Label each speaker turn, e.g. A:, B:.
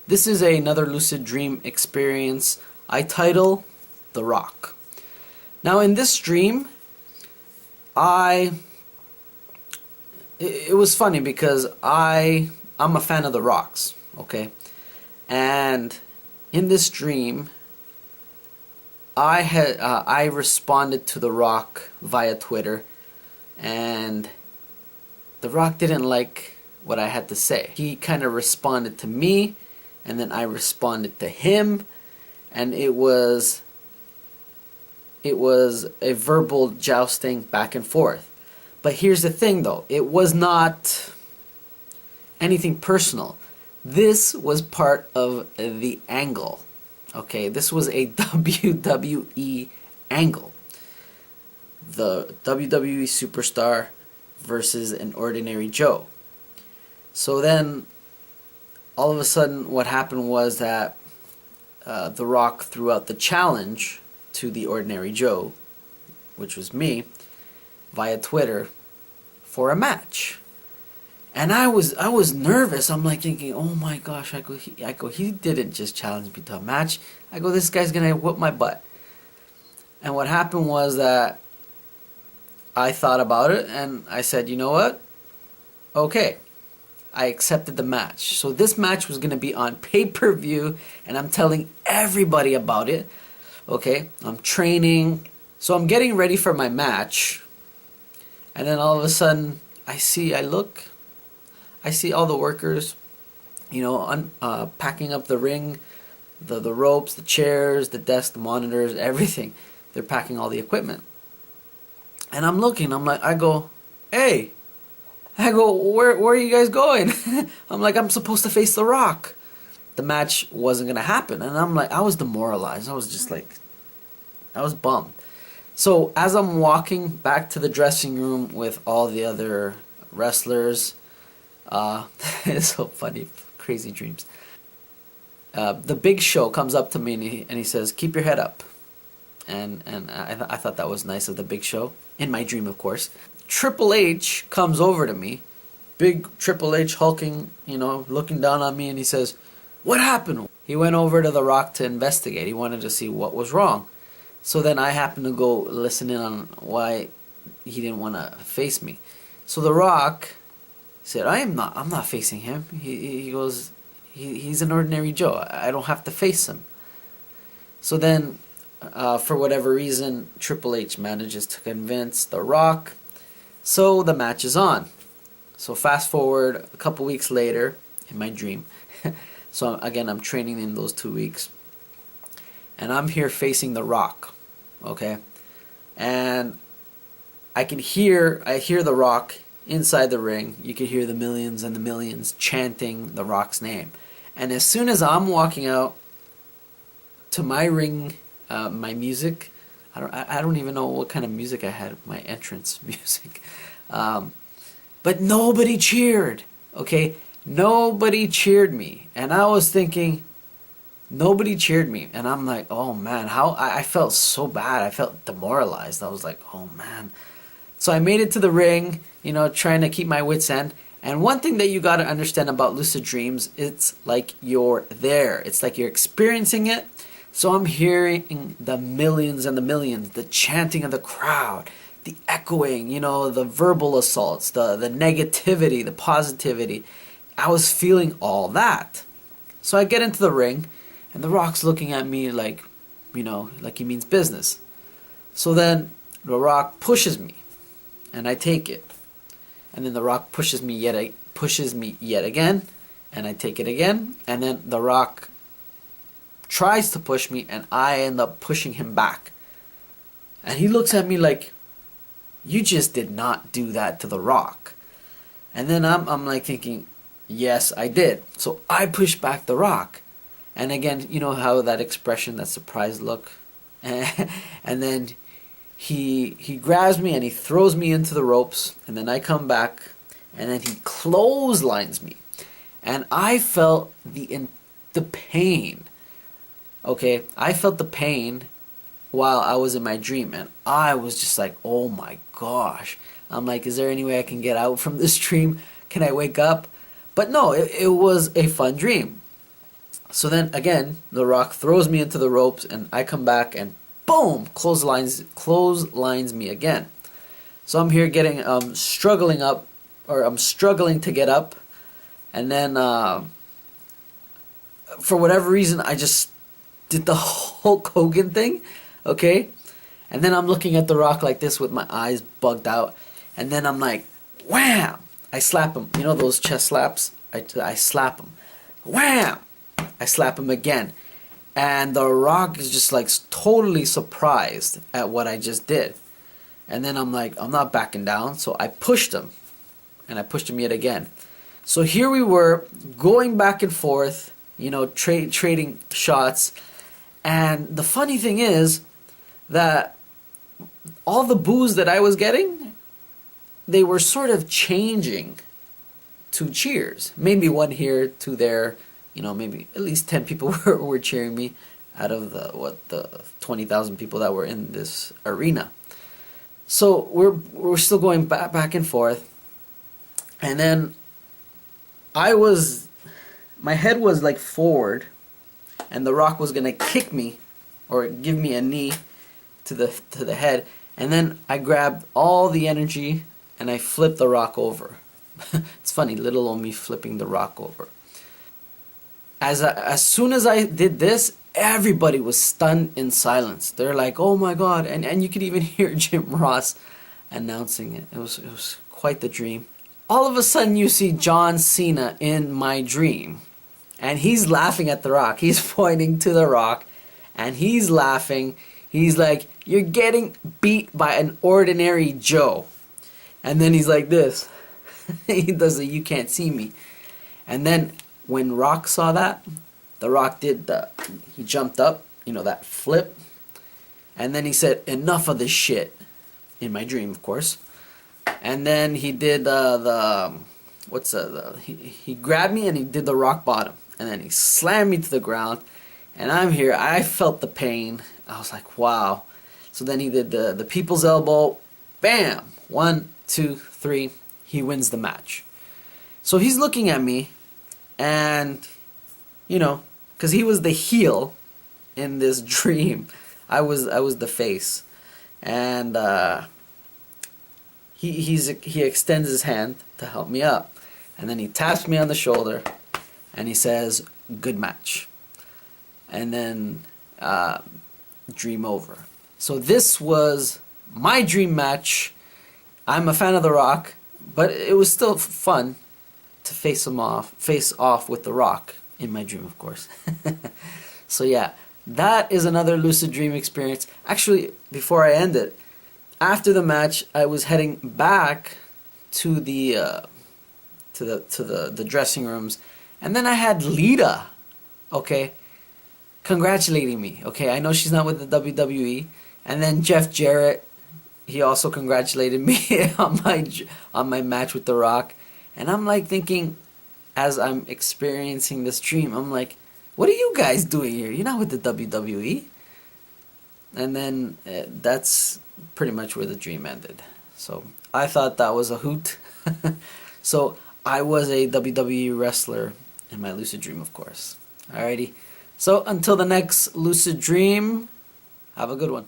A: This is another lucid dream experience I title The Rock. Now in this dream, it was funny because I'm a fan of The Rock's, okay? And in this dream, I responded to The Rock via Twitter, and The Rock didn't like what I had to say. He kind of responded to me, and then I responded to him, and it was a verbal jousting back and forth. But here's the thing though, it was not anything personal. This was part of the angle. Okay, this was a WWE angle. The WWE superstar versus an ordinary Joe. So then, all of a sudden, what happened was that The Rock threw out the challenge to the ordinary Joe, which was me, via Twitter, for a match. And I was nervous. I'm like thinking, oh my gosh, I go, he didn't just challenge me to a match. I go, this guy's gonna whoop my butt. And what happened was that I thought about it and I said, you know what? Okay. I accepted the match. So this match was gonna be on pay-per-view, and I'm telling everybody about it. Okay, I'm training. So I'm getting ready for my match. And then all of a sudden, I see all the workers, packing up the ring, the ropes, the chairs, the desk, the monitors, everything. They're packing all the equipment. And I'm looking, I go, hey, where are you guys going? I'm like, I'm supposed to face The Rock. The match wasn't going to happen. And I'm like, I was demoralized. I was just like, I was bummed. So as I'm walking back to the dressing room with all the other wrestlers, it's so funny, crazy dreams. The Big Show comes up to me and he says, keep your head up. And I thought that was nice of the Big Show, in my dream of course. Triple H comes over to me, big Triple H hulking, looking down on me, and he says, what happened? He went over to The Rock to investigate. He wanted to see what was wrong. So then I happened to go listen in on why he didn't want to face me. So The Rock said, I'm not facing him. He goes, he's an ordinary Joe. I don't have to face him. So then, for whatever reason, Triple H manages to convince The Rock. So the match is on. So fast forward a couple weeks later in my dream. So again, I'm training in those 2 weeks. And I'm here facing The Rock. Okay? And I hear The Rock inside the ring. You can hear the millions and the millions chanting The Rock's name. And as soon as I'm walking out to my ring, my music, I don't even know what kind of music I had, my entrance music. But nobody cheered, okay? Nobody cheered me. And I was thinking, nobody cheered me. And I'm like, oh man, I felt so bad. I felt demoralized. I was like, oh man. So I made it to the ring, trying to keep my wits end. And one thing that you got to understand about lucid dreams, it's like you're there. It's like you're experiencing it. So I'm hearing the millions and the millions, the chanting of the crowd, the echoing, the verbal assaults, the negativity, the positivity. I was feeling all that. So I get into the ring, and The Rock's looking at me like, like he means business. So then The Rock pushes me, and I take it. And then The Rock pushes me yet again, and I take it again. And then The Rock tries to push me, and I end up pushing him back. And he looks at me like, you just did not do that to The Rock. And then I'm like thinking, yes, I did. So I push back The Rock. And again, you know how that expression, that surprised look? And then he grabs me and he throws me into the ropes. And then I come back, and then he clotheslines me. And I felt the pain. Okay, I felt the pain while I was in my dream, and I was just like, oh my gosh. I'm like, is there any way I can get out from this dream? Can I wake up? But no, it was a fun dream. So then again, The Rock throws me into the ropes, and I come back and boom, clotheslines me again. So I'm here getting struggling up, or I'm struggling to get up, and then for whatever reason I just did the Hulk Hogan thing, okay? And then I'm looking at The Rock like this with my eyes bugged out, and then I'm like, wham! I slap him. You know those chest slaps? I slap him. Wham! I slap him again. And The Rock is just like totally surprised at what I just did. And then I'm like, I'm not backing down. So I pushed him. And I pushed him yet again. So here we were going back and forth, you know, trading shots. And the funny thing is that all the boos that I was getting, they were sort of changing to cheers. Maybe one here, two there. You know, maybe at least 10 people were cheering me out of the 20,000 people that were in this arena. So we're still going back and forth, and then my head was like forward, and The Rock was gonna kick me or give me a knee to the head, and then I grabbed all the energy and I flipped The Rock over. It's funny, little old me flipping The Rock over. As soon as I did this, everybody was stunned in silence. They're like, "Oh my God!" And you could even hear Jim Ross announcing it. It was quite the dream. All of a sudden, you see John Cena in my dream, and he's laughing at The Rock. He's pointing to The Rock, and he's laughing. He's like, "You're getting beat by an ordinary Joe," and then he's like this. He does a "You can't see me," and then when Rock saw that, The Rock he jumped up, you know, that flip, and then he said, "Enough of this shit," in my dream, of course. And then he did he grabbed me and he did the rock bottom, and then he slammed me to the ground, and I'm here. I felt the pain. I was like, wow. So then he did the people's elbow, bam, 1, 2, 3. He wins the match. So he's looking at me. And, you know, because he was the heel in this dream, I was the face, and he extends his hand to help me up, and then he taps me on the shoulder, and he says, "Good match," and then dream over. So this was my dream match. I'm a fan of The Rock, but it was still fun to face off with The Rock in my dream, of course. So yeah, that is another lucid dream experience. Actually, before I end it, after the match, I was heading back to the dressing rooms, and then I had Lita, okay, congratulating me. Okay, I know she's not with the WWE, and then Jeff Jarrett, he also congratulated me on my match with The Rock. And I'm like thinking, as I'm experiencing this dream, I'm like, what are you guys doing here? You're not with the WWE. And then that's pretty much where the dream ended. So I thought that was a hoot. So I was a WWE wrestler in my lucid dream, of course. Alrighty. So until the next lucid dream, have a good one.